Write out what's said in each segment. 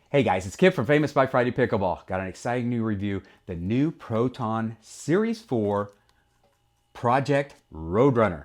Hey guys, it's Kip from Famous by Friday Pickleball. Got an exciting new review. The new Proton Series 4 Project Roadrunner.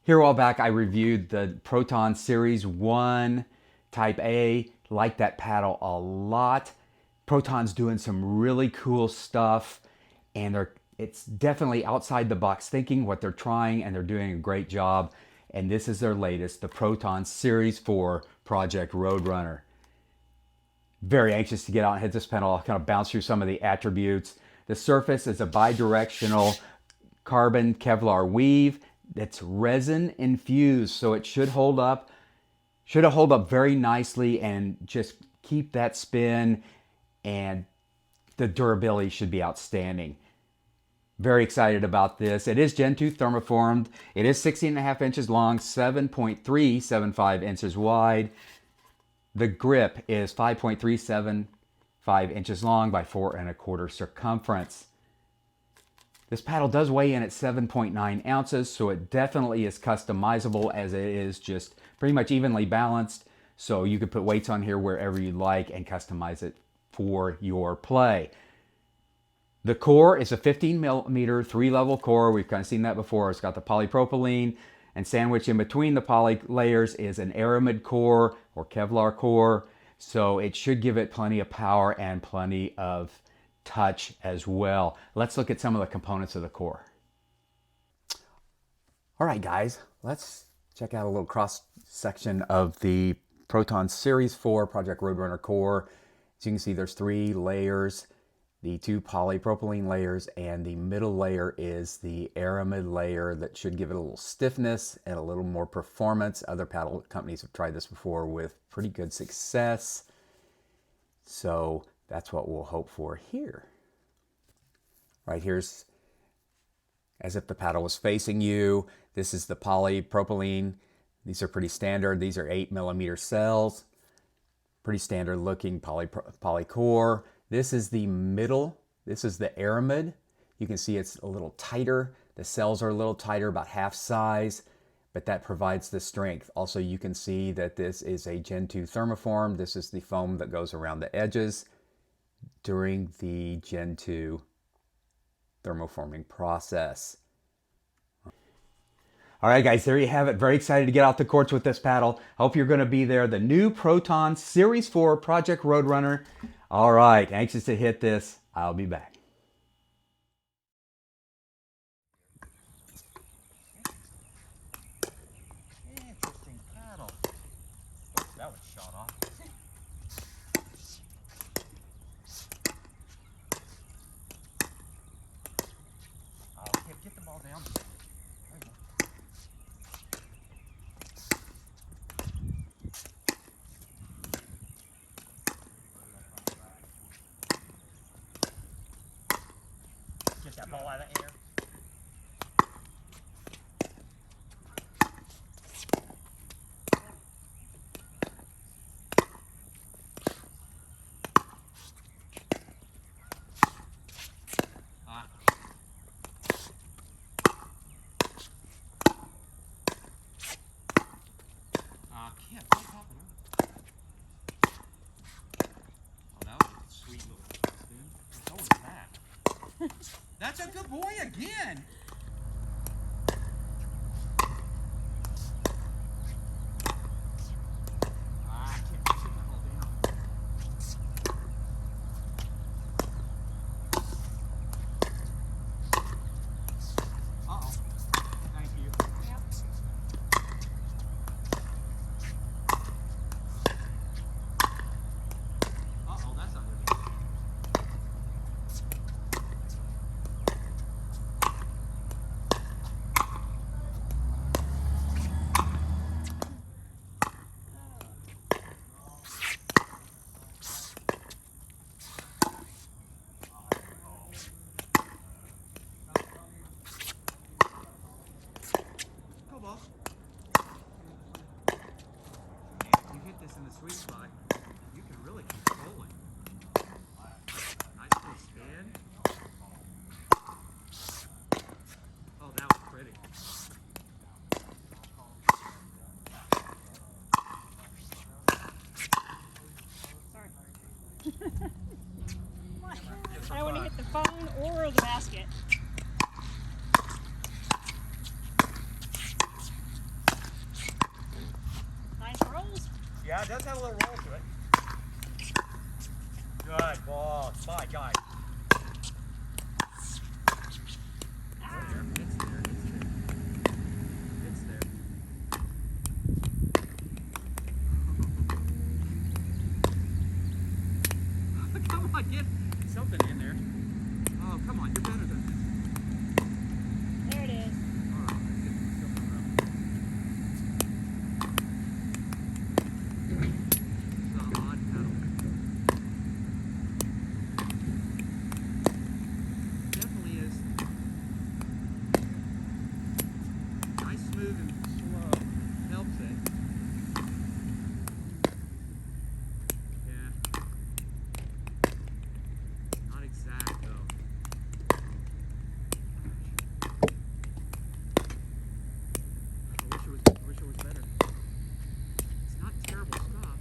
Here a while back I reviewed the Proton Series 1 Type A. Like that paddle a lot. Proton's doing some really cool stuff and it's definitely outside the box thinking what they're trying, and they're doing a great job. And this is their latest, the Proton Series 4 Project Roadrunner. Very anxious to get out and hit this pedal. I'll kind of bounce through some of the attributes. The surface is a bi-directional carbon Kevlar weave that's resin infused, so it should hold up. Should hold up very nicely and just keep that spin, and the durability should be outstanding. Very excited about this. It is Gen 2 thermoformed. It is 16.5 inches long, 7.375 inches wide. The grip is 5.375 inches long by 4.25 circumference. This paddle does weigh in at 7.9 ounces, so it definitely is customizable, as it is just pretty much evenly balanced. So you could put weights on here wherever you like and customize it for your play. The core is a 15 millimeter 3-level core. We've kind of seen that before. It's got the polypropylene, and sandwiched in between the poly layers is an aramid core or Kevlar core. So it should give it plenty of power and plenty of touch as well. Let's look at some of the components of the core. All right, guys, let's check out a little cross section of the Proton Series 4 Project Roadrunner core. As you can see, there's 3 layers. The 2 polypropylene layers, and the middle layer is the aramid layer that should give it a little stiffness and a little more performance. Other paddle companies have tried this before with pretty good success. So that's what we'll hope for here. Right here's as if the paddle was facing you. This is the polypropylene. These are pretty standard. These are 8 millimeter cells. Pretty standard looking poly core. This is the middle. This is the aramid. You can see it's a little tighter. The cells are a little tighter, about half size, but that provides the strength. Also, you can see that this is a Gen 2 thermoform. This is the foam that goes around the edges during the Gen 2 thermoforming process. All right, guys, there you have it. Very excited to get out the courts with this paddle. Hope you're going to be there. The new Proton Series 4 Project Roadrunner. All right, anxious to hit this. I'll be back. Interesting paddle. That was shot off. Get the ball down. Get that ball out of the air. Can't pop it. Oh, that was a sweet little spoon. What was that? That's a good boy again. I can't put that ball down. Uh-oh. Thank you. Yep. Uh-oh, that's not good. Go ball. You hit this in the sweet spot, you can really keep rolling. Nice little spin. Oh, that was pretty. Yeah, it does have a little roll to it. Good ball. Bye, guys. Come on, get something in there. Oh, come on, you're better than this. There it is. Oh, it's an odd pedal. Definitely is nice, smooth, and slow. Helps it. Yeah. Not exact though. I wish it was better. It's not terrible stuff.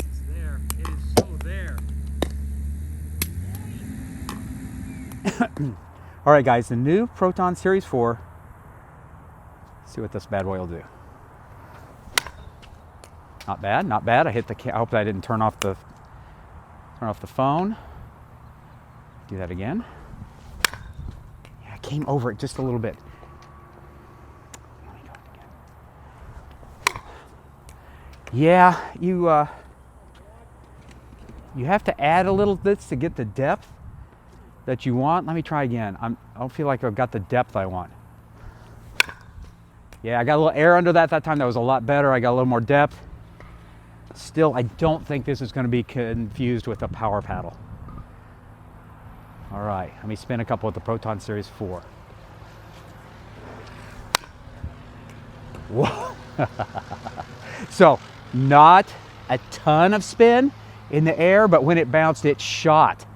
It's there. It is so there. All right, guys, the new Proton Series 4. Let's see what this bad boy will do. Not bad, not bad. I hope I didn't turn off the phone. Do that again. Yeah, I came over it just a little bit. Yeah, you have to add a little bit to get the depth that you want. Let me try again. I don't feel like I've got the depth I want. Yeah, I got a little air under that time. That was a lot better. I got a little more depth. Still, I don't think this is going to be confused with a power paddle. All right, let me spin a couple with the Proton Series 4. Whoa. So, not a ton of spin in the air, but when it bounced, it shot.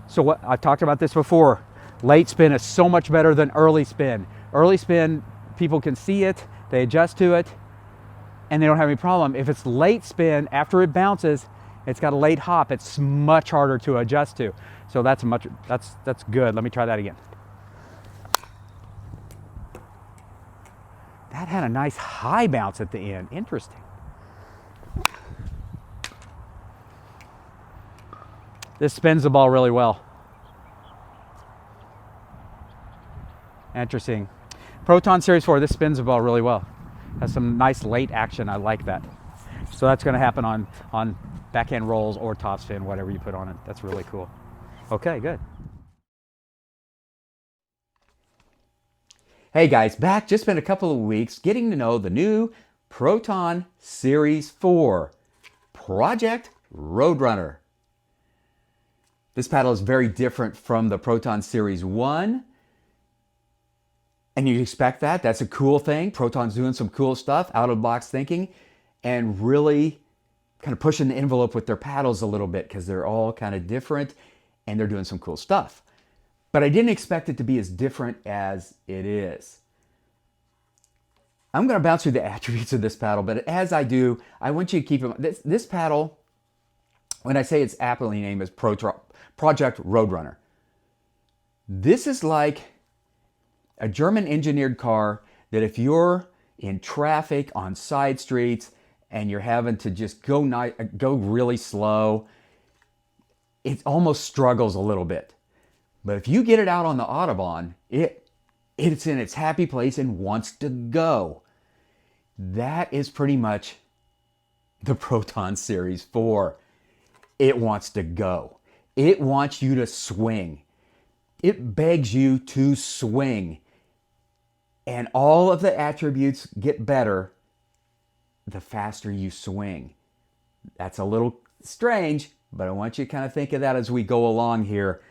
So what I've talked about this before, late spin is so much better than early spin. Early spin, people can see it, they adjust to it, and they don't have any problem. If it's late spin, after it bounces, it's got a late hop, it's much harder to adjust to. So that's good. Let me try that again. That had a nice high bounce at the end. Interesting. This spins the ball really well. Interesting. Proton Series 4, this spins the ball really well. Has some nice late action. I like that. So that's going to happen on backhand rolls or topspin, whatever you put on it. That's really cool. Okay, good. Hey guys, back. Just been a couple of weeks getting to know the new Proton Series 4 Project Roadrunner. This paddle is very different from the Proton Series 1. And you'd expect that. That's a cool thing. Proton's doing some cool stuff, out of the box thinking, and really kind of pushing the envelope with their paddles a little bit because they're all kind of different and they're doing some cool stuff. But I didn't expect it to be as different as it is. I'm going to bounce through the attributes of this paddle, but as I do, I want you to keep in mind, this paddle, when I say its aptly named is Project Roadrunner, this is like a German engineered car that if you're in traffic on side streets and you're having to just go really slow, it almost struggles a little bit. But if you get it out on the Autobahn, it's in its happy place and wants to go. That is pretty much the Proton Series 4. It wants to go. It wants you to swing. It begs you to swing. And all of the attributes get better the faster you swing. That's a little strange, but I want you to kind of think of that as we go along here,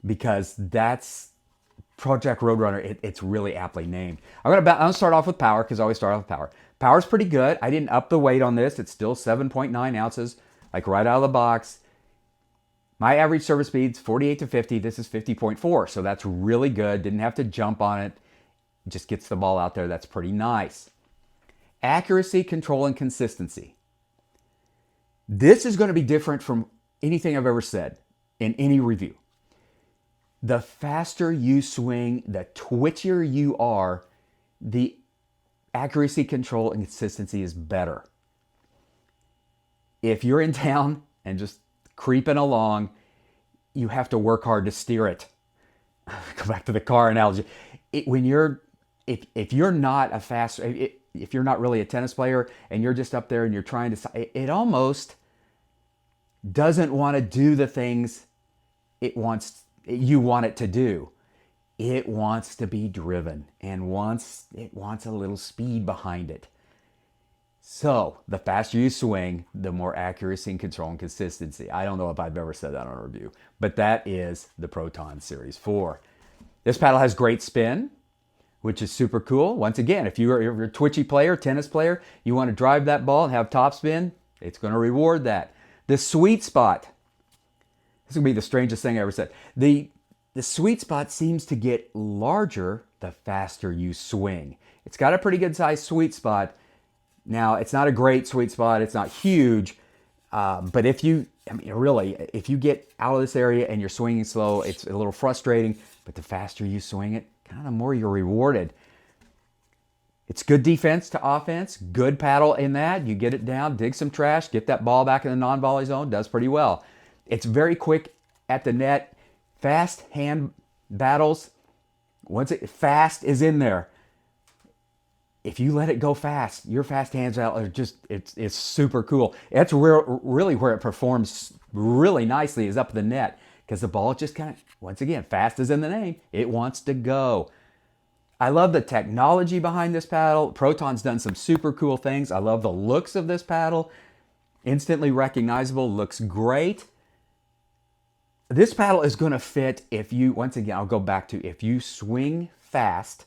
because that's Project Roadrunner. It's really aptly named. I'm gonna start off with power because I always start off with power. Power's pretty good. I didn't up the weight on this. It's still 7.9 ounces, like right out of the box. My average service speed's 48 to 50. This is 50.4, so that's really good. Didn't have to jump on it. Just gets the ball out there. That's pretty nice. Accuracy, control, and consistency. This is going to be different from anything I've ever said in any review. The faster you swing, the twitchier you are, the accuracy, control, and consistency is better. If you're in town and just creeping along, you have to work hard to steer it. Go back to the car analogy. If you're not a fast, if you're not really a tennis player and you're just up there and you're trying to, it almost doesn't want to do the things you want it to do. It wants to be driven and it wants a little speed behind it. So the faster you swing, the more accuracy and control and consistency. I don't know if I've ever said that on a review, but that is the Proton Series 4. This paddle has great spin, which is super cool. Once again, if you're a twitchy player, tennis player, you want to drive that ball and have top spin, it's going to reward that. The sweet spot. This is going to be the strangest thing I ever said. The sweet spot seems to get larger the faster you swing. It's got a pretty good sized sweet spot. Now, it's not a great sweet spot. It's not huge. But if you get out of this area and you're swinging slow, it's a little frustrating. But the faster you swing it, kind of the more you're rewarded. It's good defense to offense. Good paddle in that. You get it down, dig some trash, get that ball back in the non-volley zone. Does pretty well. It's very quick at the net. Fast hand battles. Fast is in there. If you let it go fast, your fast hands out are it's super cool. That's really where it performs really nicely is up the net because the ball just kind of, once again, fast is in the name. It wants to go. I love the technology behind this paddle. Proton's done some super cool things. I love the looks of this paddle. Instantly recognizable, looks great. This paddle is going to fit if you, once again, I'll go back to if you swing fast,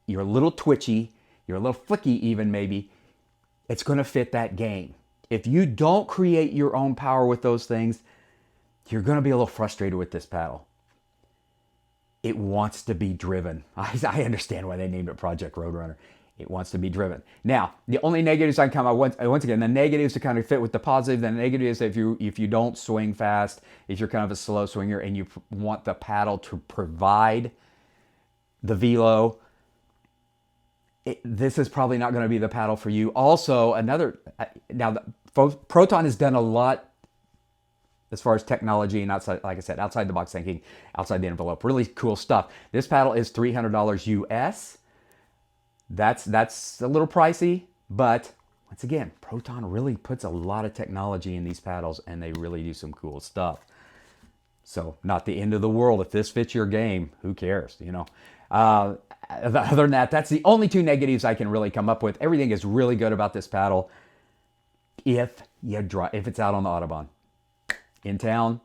you're a little twitchy, you're a little flicky even maybe, it's going to fit that game. If you don't create your own power with those things, you're going to be a little frustrated with this paddle. It wants to be driven. I understand why they named it Project Roadrunner. It wants to be driven. Now, the only negatives I can come out, once again, the negatives to kind of fit with the positive. The negative is if you don't swing fast, if you're kind of a slow swinger and you want the paddle to provide the velo, this is probably not going to be the paddle for you. Also, Proton has done a lot as far as technology and outside, like I said, outside the box thinking, outside the envelope. Really cool stuff. This paddle is $300 US. That's a little pricey, but once again, Proton really puts a lot of technology in these paddles and they really do some cool stuff. So not the end of the world. If this fits your game, who cares, you know? Other than that, that's the only two negatives I can really come up with. Everything is really good about this paddle if it's out on the Autobahn. In town,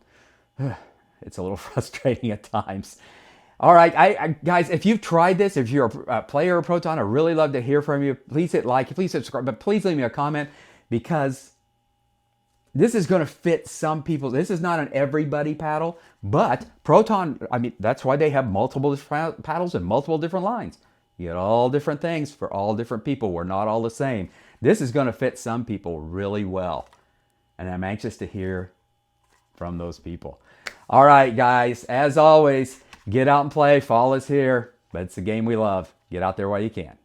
it's a little frustrating at times. All right, guys, if you've tried this, if you're a player of Proton, I'd really love to hear from you. Please hit like, please subscribe, but please leave me a comment because this is going to fit some people. This is not an everybody paddle, but Proton, that's why they have multiple paddles and multiple different lines. You get all different things for all different people. We're not all the same. This is going to fit some people really well, and I'm anxious to hear from those people. All right, guys, as always, get out and play. Fall is here, but it's the game we love. Get out there while you can.